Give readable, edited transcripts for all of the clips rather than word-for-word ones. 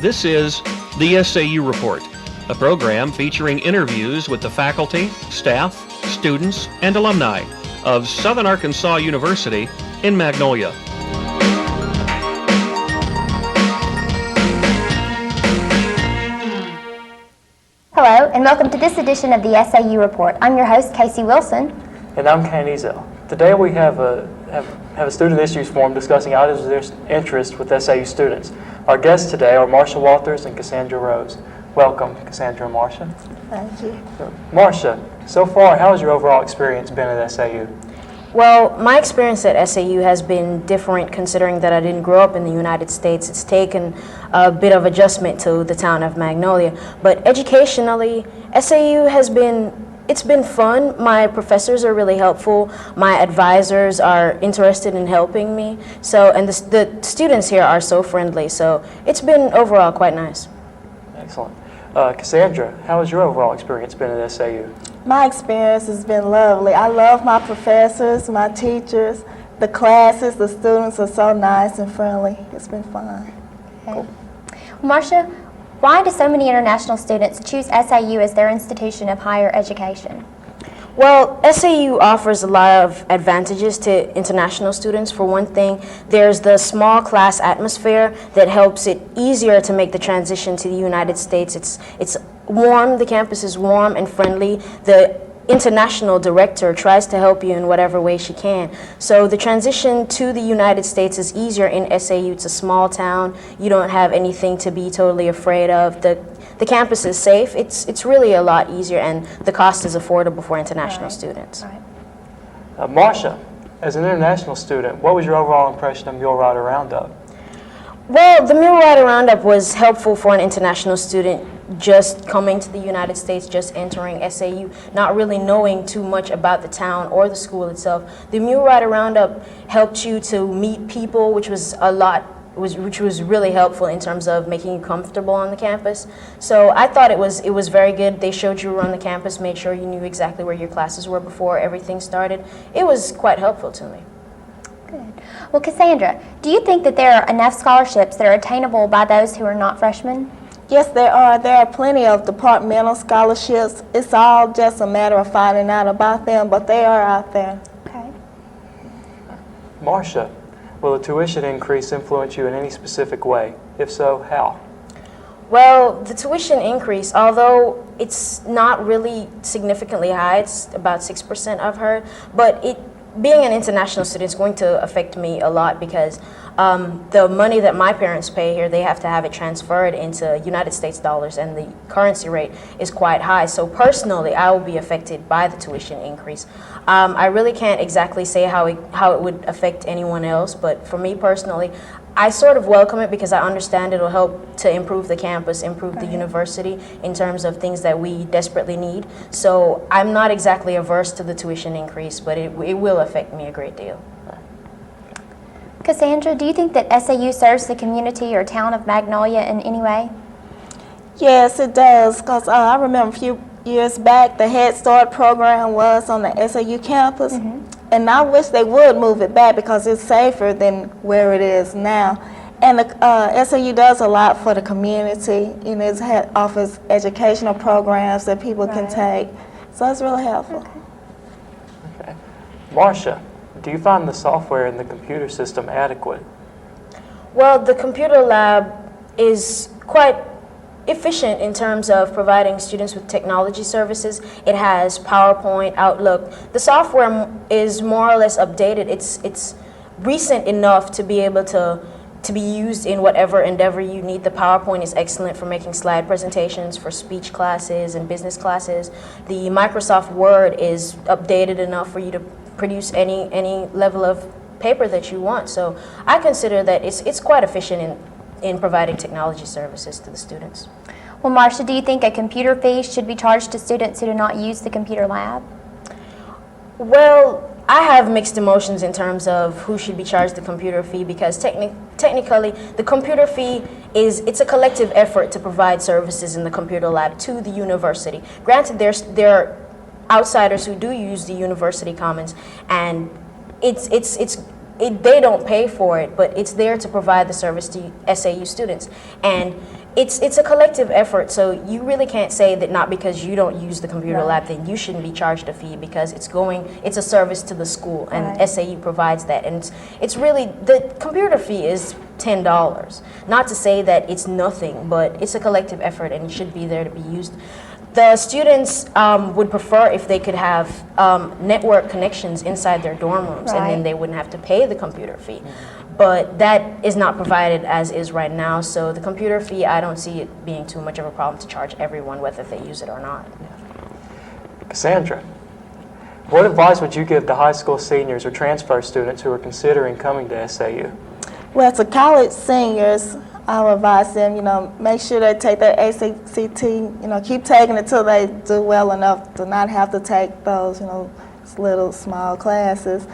This is the SAU Report, a program featuring interviews with the faculty, staff, students, and alumni of Southern Arkansas University in Magnolia. Hello, and welcome to this edition of the SAU Report. I'm your host, Casey Wilson. And I'm Kaine Ezell. Today we have a student issues forum discussing items of their interest with SAU students. Our guests today are Marsha Walters and Casandra Rose. Welcome, Cassandra and Marsha. Thank you. Marsha, so far, how has your overall experience been at SAU? Well, my experience at SAU has been different considering that I didn't grow up in the United States. It's taken a bit of adjustment to the town of Magnolia. But educationally, SAU it's been fun. My professors are really helpful. My advisors are interested in helping me. And the students here are so friendly. So it's been overall quite nice. Excellent. Cassandra, how has your overall experience been at SAU? My experience has been lovely. I love my professors, my teachers, the classes, the students are so nice and friendly. It's been fun. Okay. Cool. Marsha, why do so many international students choose SAU as their institution of higher education? Well, SAU offers a lot of advantages to international students. For one thing, there's the small class atmosphere that helps it easier to make the transition to the United States. It's warm, the campus is warm and friendly. The international director tries to help you in whatever way she can. So the transition to the United States is easier in SAU. It's a small town. You don't have anything to be totally afraid of. The campus is safe. It's really a lot easier, and the cost is affordable for international students. Right. Marsha, as an international student, what was your overall impression of Mule Rider Roundup? Well, the Mule Rider Roundup was helpful for an international student just coming to the United States, just entering SAU, not really knowing too much about the town or the school itself. The Mule Rider Roundup helped you to meet people, which was really helpful in terms of making you comfortable on the campus. So I thought it was very good. They showed you around the campus, made sure you knew exactly where your classes were before everything started. It was quite helpful to me. Good. Well, Cassandra, do you think that there are enough scholarships that are attainable by those who are not freshmen? Yes, there are. There are plenty of departmental scholarships. It's all just a matter of finding out about them, but they are out there. Okay. Marsha, will the tuition increase influence you in any specific way? If so, how? Well, the tuition increase, although it's not really significantly high, it's about 6% I've heard, but being an international student is going to affect me a lot because the money that my parents pay here, they have to have it transferred into United States dollars, and the currency rate is quite high. So personally, I will be affected by the tuition increase. I really can't exactly say how it would affect anyone else, but for me personally, I sort of welcome it because I understand it'll help to improve the campus, improve the university in terms of things that we desperately need. So I'm not exactly averse to the tuition increase, but it will affect me a great deal. Cassandra, do you think that SAU serves the community or town of Magnolia in any way? Yes, it does, because I remember a few years back the Head Start program was on the SAU campus. Mm-hmm. And I wish they would move it back because it's safer than where it is now. And the SAU does a lot for the community. You know, it offers educational programs that people can take. So it's really helpful. Okay. Marsha, do you find the software in the computer system adequate? Well, the computer lab is quite efficient in terms of providing students with technology services. It has PowerPoint, Outlook. The software is more or less updated. It's recent enough to be able to be used in whatever endeavor you need. The PowerPoint is excellent for making slide presentations for speech classes and business classes. The Microsoft Word is updated enough for you to produce any level of paper that you want. So I consider that it's quite efficient in providing technology services to the students. Well, Marsha, do you think a computer fee should be charged to students who do not use the computer lab? Well, I have mixed emotions in terms of who should be charged the computer fee because technically the computer fee it's a collective effort to provide services in the computer lab to the university. Granted, there are outsiders who do use the university commons, and it's they don't pay for it, but it's there to provide the service to SAU students. And it's a collective effort, so you really can't say that not because you don't use the computer lab, then you shouldn't be charged a fee, because it's a service to the school, and SAU provides that. And it's really, the computer fee is $10. Not to say that it's nothing, but it's a collective effort and it should be there to be used. The students would prefer if they could have network connections inside their dorm rooms, and then they wouldn't have to pay the computer fee. But that is not provided as is right now, so the computer fee, I don't see it being too much of a problem to charge everyone, whether they use it or not. Cassandra, what advice would you give to high school seniors or transfer students who are considering coming to SAU? Well, to college seniors, I would advise them, make sure they take their ACT, keep taking it till they do well enough to not have to take those, little small classes.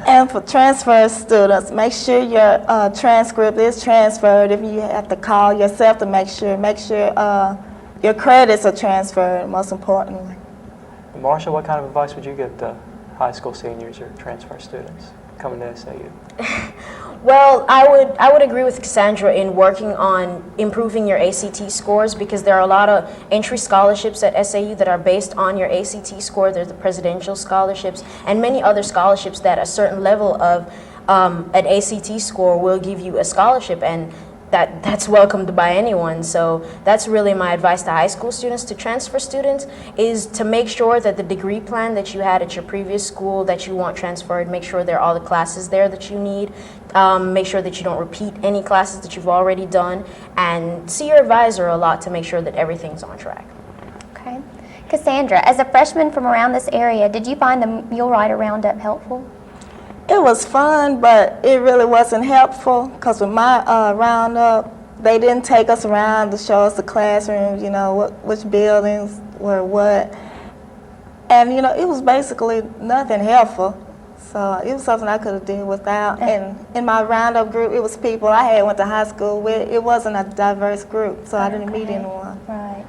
And for transfer students, make sure your transcript is transferred. If you have to call yourself to make sure your credits are transferred, most importantly. Marsha, what kind of advice would you give to high school seniors or transfer students coming to SAU? Well, I would agree with Cassandra in working on improving your ACT scores, because there are a lot of entry scholarships at SAU that are based on your ACT score. There's the presidential scholarships and many other scholarships that a certain level of an ACT score will give you a scholarship, and that's welcomed by anyone. So that's really my advice to high school students. To transfer students is to make sure that the degree plan that you had at your previous school that you want transferred, make sure there are all the classes there that you need. Make sure that you don't repeat any classes that you've already done, and see your advisor a lot to make sure that everything's on track. Okay. Cassandra, as a freshman from around this area, did you find the Mule Rider Roundup helpful? It was fun, but it really wasn't helpful, because with my roundup, they didn't take us around to show us the classrooms, which buildings were what. And, it was basically nothing helpful. So it was something I could have done without. And in my roundup group, it was people I went to high school with. It wasn't a diverse group, so I didn't meet anyone. Right.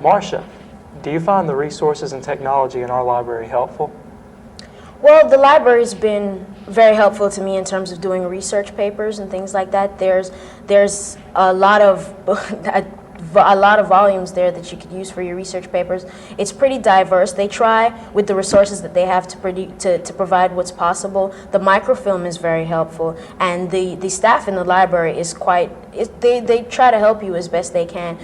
Marsha, do you find the resources and technology in our library helpful? Well, the library's been very helpful to me in terms of doing research papers and things like that. There's a lot of volumes there that you could use for your research papers. It's pretty diverse. They try with the resources that they have to provide what's possible. The microfilm is very helpful, and the staff in the library is they try to help you as best they can.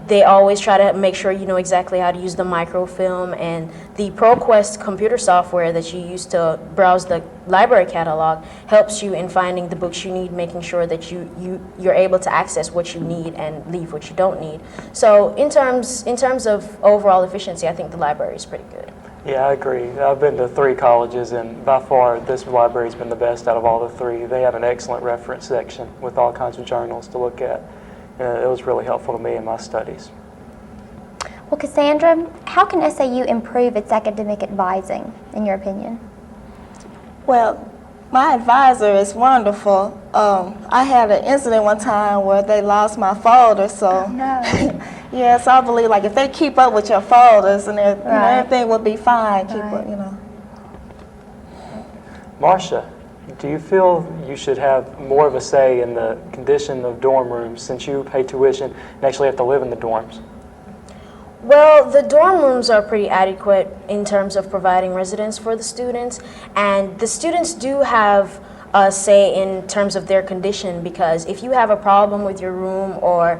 They always try to make sure you know exactly how to use the microfilm, and the ProQuest computer software that you use to browse the library catalog helps you in finding the books you need, making sure that you're able to access what you need and leave what you don't need. So in terms of overall efficiency, I think the library is pretty good. Yeah, I agree. I've been to 3 colleges, and by far this library's been the best out of all the 3. They have an excellent reference section with all kinds of journals to look at. It was really helpful to me in my studies. Well, Cassandra, how can SAU improve its academic advising, in your opinion? Well, my advisor is wonderful. I had an incident one time where they lost my folder, so Oh, no. yes, I believe if they keep up with your folders and everything will be fine. Marsha, do you feel you should have more of a say in the condition of dorm rooms, since you pay tuition and actually have to live in the dorms? Well, the dorm rooms are pretty adequate in terms of providing residence for the students, and the students do have a say in terms of their condition, because if you have a problem with your room or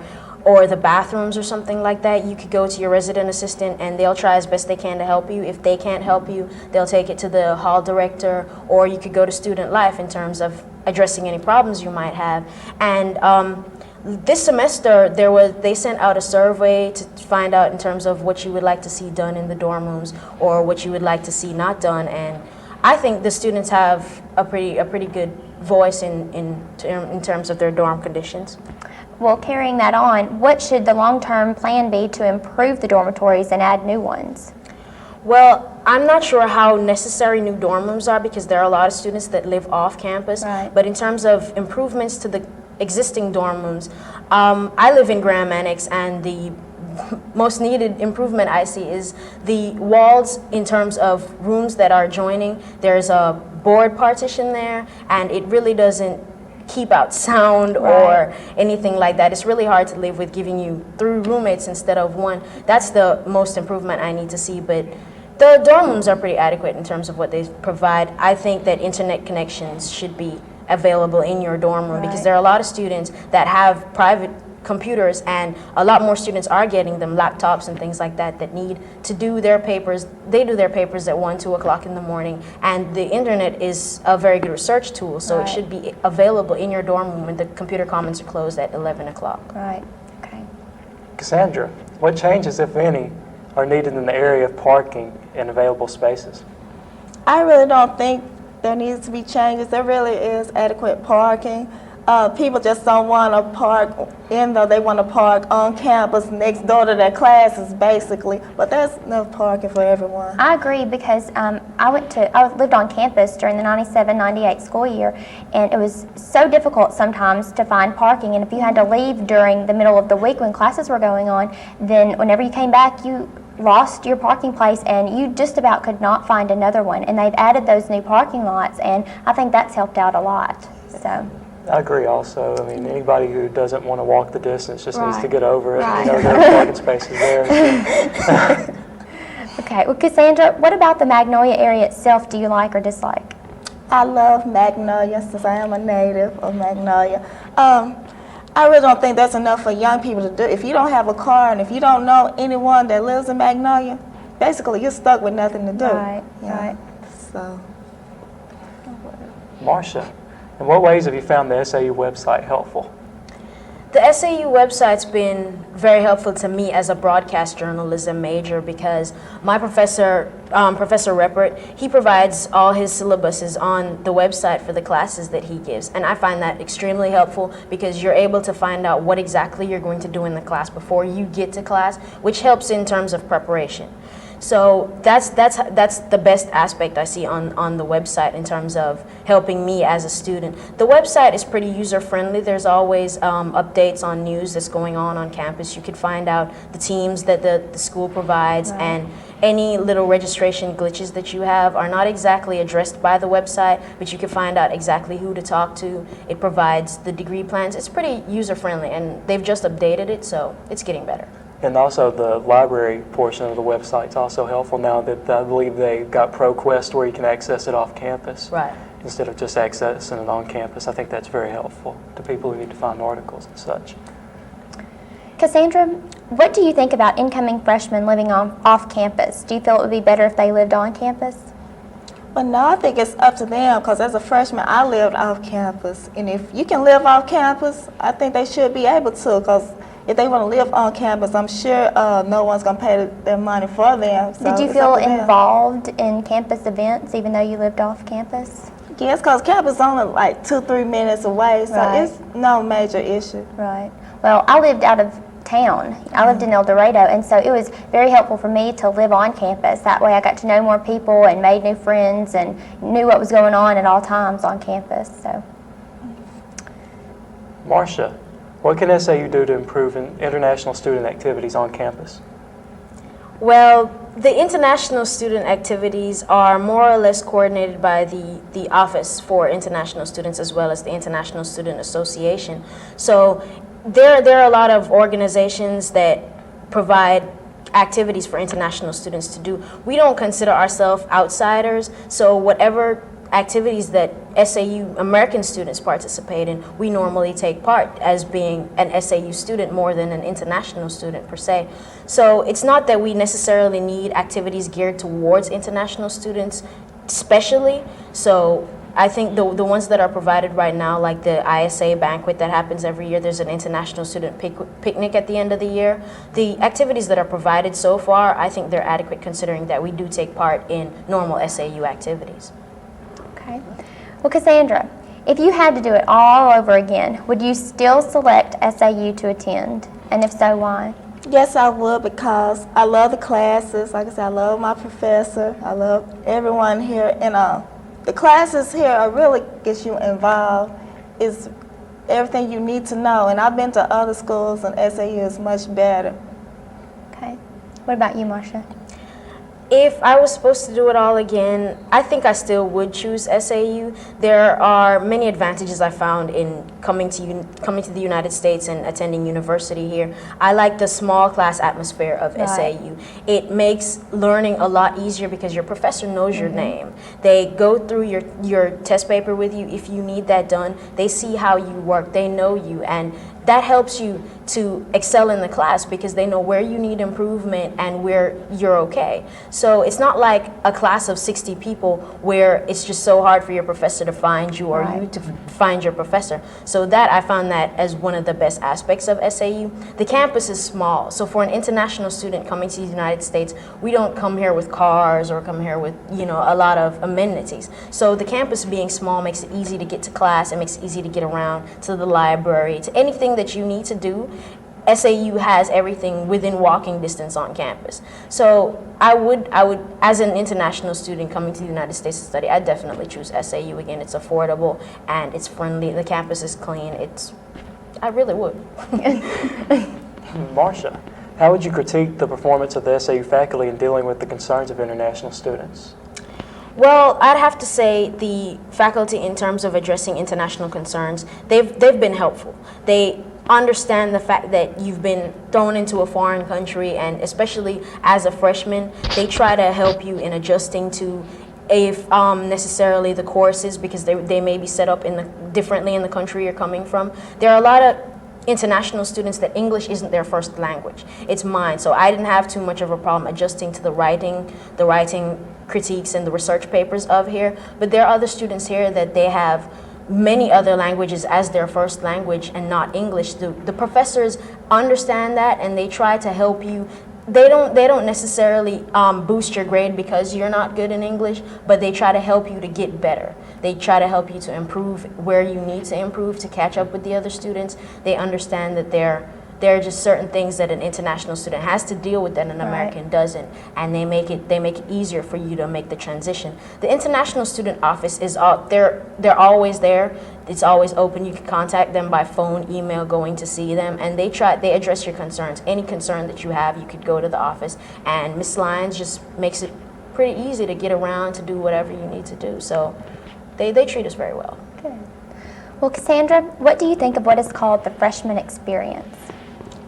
the bathrooms or something like that, you could go to your resident assistant and they'll try as best they can to help you. If they can't help you, they'll take it to the hall director, or you could go to student life in terms of addressing any problems you might have. And this semester, they sent out a survey to find out in terms of what you would like to see done in the dorm rooms or what you would like to see not done. And I think the students have a pretty good voice in terms of their dorm conditions. Well, carrying that on, what should the long-term plan be to improve the dormitories and add new ones? Well, I'm not sure how necessary new dorm rooms are, because there are a lot of students that live off campus. Right. But in terms of improvements to the existing dorm rooms, I live in Graham Annex, and the most needed improvement I see is the walls in terms of rooms that are joining. There's a board partition there, and it really doesn't keep out sound or anything like that. It's really hard to live with, giving you 3 roommates instead of 1. That's the most improvement I need to see, but the dorm rooms are pretty adequate in terms of what they provide. I think that internet connections should be available in your dorm room because there are a lot of students that have private computers, and a lot more students are getting them laptops and things like that that need to do their papers. They do their papers at 1, 2 o'clock in the morning, and the internet is a very good research tool, so it should be available in your dorm room when the computer commons are closed at 11 o'clock. Right. Okay. Cassandra, what changes, if any, are needed in the area of parking and available spaces? I really don't think there needs to be changes. There really is adequate parking. People just don't want to park in though. They want to park on campus next door to their classes, basically. But there's enough parking for everyone. I agree because I lived on campus during the 97-98 school year, and it was so difficult sometimes to find parking. And if you had to leave during the middle of the week when classes were going on, then whenever you came back, you lost your parking place and you just about could not find another one. And they've added those new parking lots, and I think that's helped out a lot. So. I agree also. I mean, anybody who doesn't want to walk the distance just needs to get over it. Right. You know, there are parking spaces there. Okay, well, Cassandra, what about the Magnolia area itself do you like or dislike? I love Magnolia since I am a native of Magnolia. I really don't think that's enough for young people to do. If you don't have a car and if you don't know anyone that lives in Magnolia, basically you're stuck with nothing to do. Right, right. So. Marsha, in what ways have you found the SAU website helpful? The SAU website's been very helpful to me as a broadcast journalism major because my professor, Professor Reppert, he provides all his syllabuses on the website for the classes that he gives. And I find that extremely helpful because you're able to find out what exactly you're going to do in the class before you get to class, which helps in terms of preparation. So that's the best aspect I see on the website in terms of helping me as a student. The website is pretty user-friendly. There's always updates on news that's going on campus. You could find out the teams that the school provides, and any little registration glitches that you have are not exactly addressed by the website, but you can find out exactly who to talk to. It provides the degree plans. It's pretty user-friendly, and they've just updated it, so it's getting better. And also the library portion of the website is also helpful now that I believe they got ProQuest where you can access it off campus. Right. Instead of just accessing it on campus. I think that's very helpful to people who need to find articles and such. Cassandra, what do you think about incoming freshmen living off campus? Do you feel it would be better if they lived on campus? But no, I think it's up to them because as a freshman, I lived off campus. And if you can live off campus, I think they should be able to because if they want to live on campus, I'm sure no one's going to pay their money for them. So did you feel involved in campus events even though you lived off campus? Yes, because campus is only like 2-3 minutes away, so it's no major issue. Right. Well, I lived out of town. I lived in El Dorado, and so it was very helpful for me to live on campus. That way I got to know more people and made new friends and knew what was going on at all times on campus. So. Marsha, what can SAU do to improve international student activities on campus? Well, the international student activities are more or less coordinated by the Office for International Students as well as the International Student Association. So there are a lot of organizations that provide activities for international students to do. We don't consider ourselves outsiders, so whatever activities that SAU American students participate in, we normally take part as being an SAU student more than an international student per se. So it's not that we necessarily need activities geared towards international students especially. So I think the ones that are provided right now, like the ISA banquet that happens every year, there's an international student picnic at the end of the year. The activities that are provided so far, I think they're adequate considering that we do take part in normal SAU activities. Okay. Well, Cassandra, if you had to do it all over again, would you still select SAU to attend? And if so, why? Yes, I would because I love the classes. Like I said, I love my professor. I love everyone here. And the classes here are really get you involved. It's everything you need to know. And I've been to other schools and SAU is much better. What about you, Marsha? If I was supposed to do it all again, I think I still would choose SAU. There are many advantages I found in coming to the United States and attending university here. I like the small class atmosphere of SAU. It makes learning a lot easier because your professor knows your name. They go through your test paper with you if you need that done. They see how you work. They know you, and that helps you to excel in the class because they know where you need improvement and where you're okay. So it's not like a class of 60 people where it's just so hard for your professor to find you or you to find your professor. So that I found that as one of the best aspects of SAU. The campus is small, so for an international student coming to the United States, we don't come here with cars or come here with, you know, a lot of amenities. So the campus being small makes it easy to get to class, it makes it easy to get around to the library, to anything that you need to do. SAU has everything within walking distance on campus. So I would, as an international student coming to the United States to study, I definitely choose SAU again. It's affordable and it's friendly. The campus is clean. I really would. Marsha, how would you critique the performance of the SAU faculty in dealing with the concerns of international students? Well, I'd have to say the faculty, in terms of addressing international concerns, they've been helpful. They understand the fact that you've been thrown into a foreign country, and especially as a freshman, they try to help you in adjusting to necessarily the courses because they may be set up differently in the country you're coming from. There are a lot of international students that English isn't their first language. It's mine, so I didn't have too much of a problem adjusting to the writing critiques and the research papers of here. But there are other students here that they have many other languages as their first language and not English. The professors understand that and they try to help you. They don't necessarily boost your grade because you're not good in English, but they try to help you to get better. They try to help you to improve where you need to improve to catch up with the other students. They understand that there are just certain things that an international student has to deal with that an American doesn't, and they make it easier for you to make the transition. The international student office is they're always there. It's always open. You can contact them by phone, email, going to see them, and they address your concerns. Any concern that you have, you could go to the office, and Ms. Lyons just makes it pretty easy to get around to do whatever you need to do. So they treat us very well. Good. Well, Casandra, what do you think of what is called the freshman experience?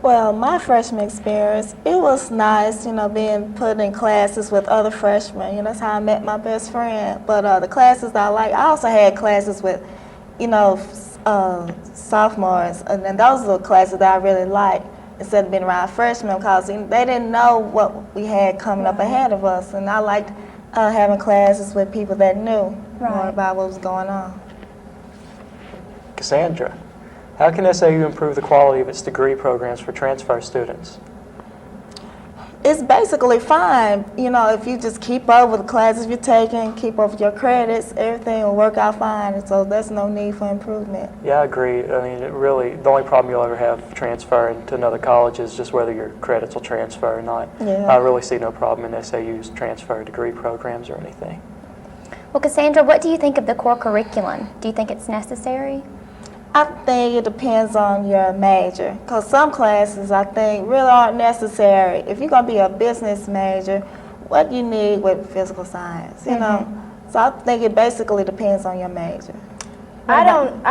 Well, my freshman experience, it was nice, you know, being put in classes with other freshmen. You know, that's how I met my best friend. But the classes I like, I also had classes with, you know, sophomores, and then those are the classes that I really liked instead of being around freshmen because they didn't know what we had coming up ahead of us. And I liked having classes with people that knew more about what was going on. Casandra, how can SAU improve the quality of its degree programs for transfer students? It's basically fine, you know, if you just keep up with the classes you're taking, keep up with your credits, everything will work out fine, so there's no need for improvement. Yeah, I agree. I mean, the only problem you'll ever have transferring to another college is just whether your credits will transfer or not. Yeah. I really see no problem in SAU's transfer degree programs or anything. Well, Casandra, what do you think of the core curriculum? Do you think it's necessary? I think it depends on your major, because some classes I think really aren't necessary. If you're going to be a business major, what do you need with physical science, you know? So I think it basically depends on your major. I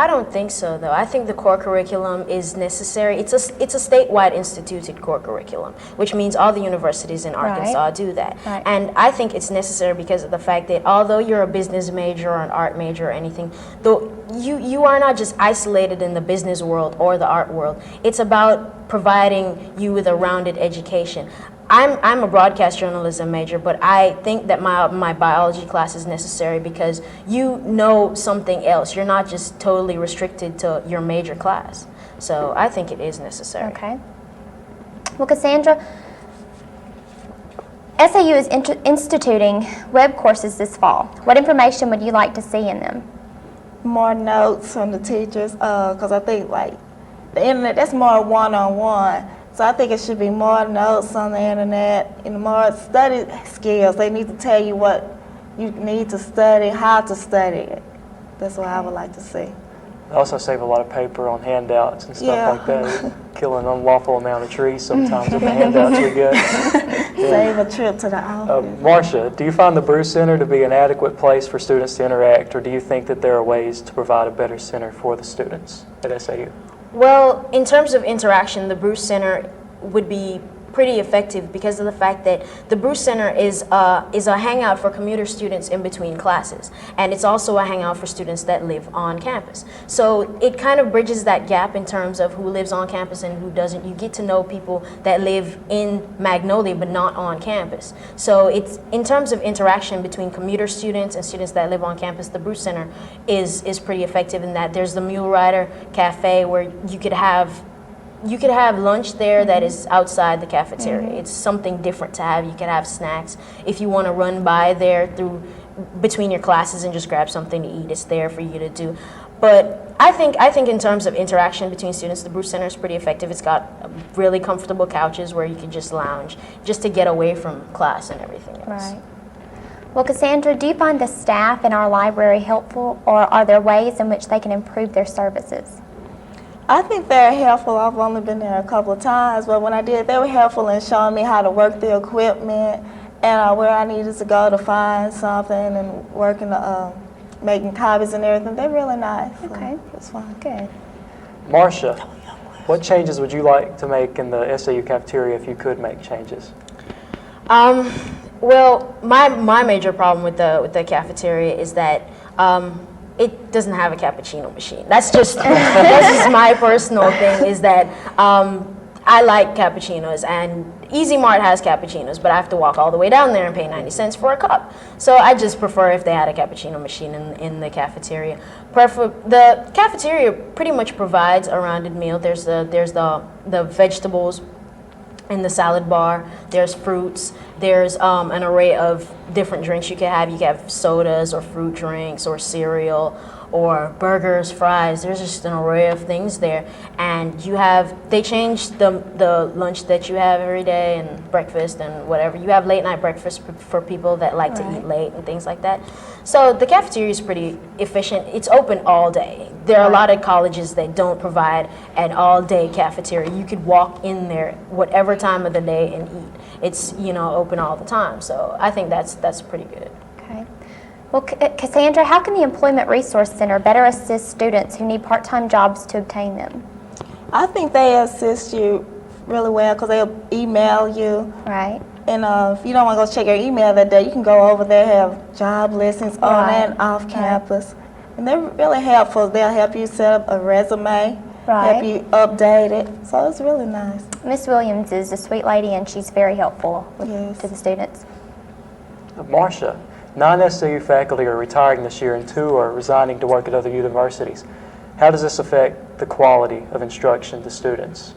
don't think so, though. I think the core curriculum is necessary. It's a statewide instituted core curriculum, which means all the universities in Arkansas do that. Right. And I think it's necessary because of the fact that although you're a business major or an art major or anything, though you are not just isolated in the business world or the art world. It's about providing you with a rounded education. I'm a broadcast journalism major, but I think that my biology class is necessary because you know something else. You're not just totally restricted to your major class. So I think it is necessary. Okay. Well, Casandra, SAU is instituting web courses this fall. What information would you like to see in them? More notes from the teachers, because I think like the internet, that's more one-on-one. So I think it should be more notes on the internet and more study skills. They need to tell you what you need to study, how to study it. That's what I would like to see. They also save a lot of paper on handouts and stuff like that. Kill an unlawful amount of trees sometimes with the handouts we get. Save a trip to the office. Marsha, do you find the Bruce Center to be an adequate place for students to interact, or do you think that there are ways to provide a better center for the students at SAU? Well, in terms of interaction, the Bruce Center would be pretty effective because of the fact that the Bruce Center is a hangout for commuter students in between classes, and it's also a hangout for students that live on campus. So it kind of bridges that gap in terms of who lives on campus and who doesn't. You get to know people that live in Magnolia but not on campus. So it's in terms of interaction between commuter students and students that live on campus, the Bruce Center is pretty effective in that there's the Mule Rider Cafe where you could have lunch there that is outside the cafeteria. It's something different to have. You can have snacks. If you want to run by there between your classes and just grab something to eat, it's there for you to do. But I think in terms of interaction between students, the Bruce Center is pretty effective. It's got really comfortable couches where you can just lounge, just to get away from class and everything else. Right. Well, Cassandra, do you find the staff in our library helpful, or are there ways in which they can improve their services? I think they're helpful. I've only been there a couple of times, but when I did, they were helpful in showing me how to work the equipment and where I needed to go to find something and working making copies and everything. They're really nice. Okay. So it's fine. Good. Marsha, what changes would you like to make in the SAU cafeteria if you could make changes? Well, my major problem with the cafeteria is that it doesn't have a cappuccino machine. That's just my personal thing, is that I like cappuccinos, and Easy Mart has cappuccinos, but I have to walk all the way down there and pay 90 cents for a cup. So I just prefer if they had a cappuccino machine in the cafeteria. The cafeteria pretty much provides a rounded meal. There's the vegetables in the salad bar, there's fruits, there's an array of different drinks you can have. You can have sodas or fruit drinks or cereal or burgers, fries. There's just an array of things there. And they change the lunch that you have every day and breakfast and whatever. You have late night breakfast for people that like to eat late and things like that. So the cafeteria is pretty efficient. It's open all day. There are a lot of colleges that don't provide an all-day cafeteria. You could walk in there whatever time of the day and eat. It's open all the time. So I think that's pretty good. Okay. Well, Cassandra, how can the Employment Resource Center better assist students who need part-time jobs to obtain them? I think they assist you really well because they'll email you. Right. And if you don't want to go check your email that day, you can go over there, have job listings on and off campus. And they're really helpful. They'll help you set up a resume, help you update it. So it's really nice. Miss Williams is a sweet lady, and she's very helpful to the students. Marsha, non-SAU faculty are retiring this year and 2 are resigning to work at other universities. How does this affect the quality of instruction to students?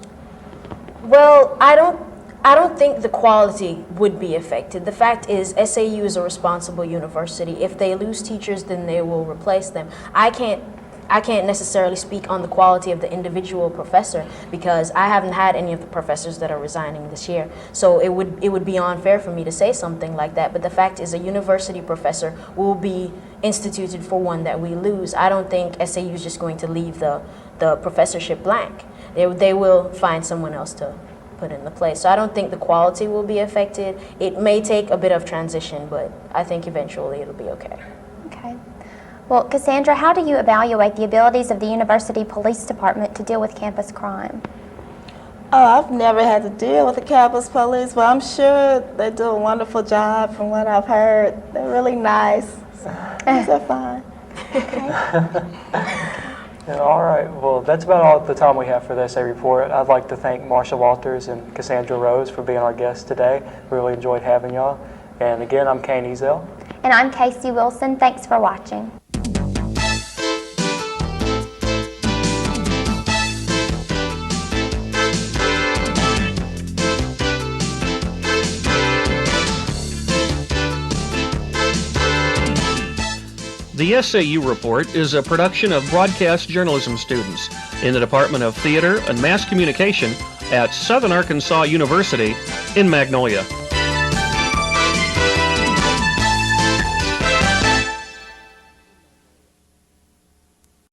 Well, I don't think the quality would be affected. The fact is, SAU is a responsible university. If they lose teachers, then they will replace them. I can't necessarily speak on the quality of the individual professor because I haven't had any of the professors that are resigning this year. So it would be unfair for me to say something like that. But the fact is, a university professor will be instituted for one that we lose. I don't think SAU is just going to leave the professorship blank. They will find someone else to put in the place. So I don't think the quality will be affected. It may take a bit of transition, but I think eventually it'll be okay. Okay. Well, Cassandra, how do you evaluate the abilities of the University Police Department to deal with campus crime? Oh, I've never had to deal with the campus police, but I'm sure they do a wonderful job from what I've heard. They're really nice. They're fine. Yeah, all right. Well, that's about all the time we have for this report. I'd like to thank Marsha Walters and Cassandra Rose for being our guests today. Really enjoyed having y'all. And again, I'm Kaine Ezell. And I'm Casey Wilson. Thanks for watching. The SAU Report is a production of broadcast journalism students in the Department of Theater and Mass Communication at Southern Arkansas University in Magnolia.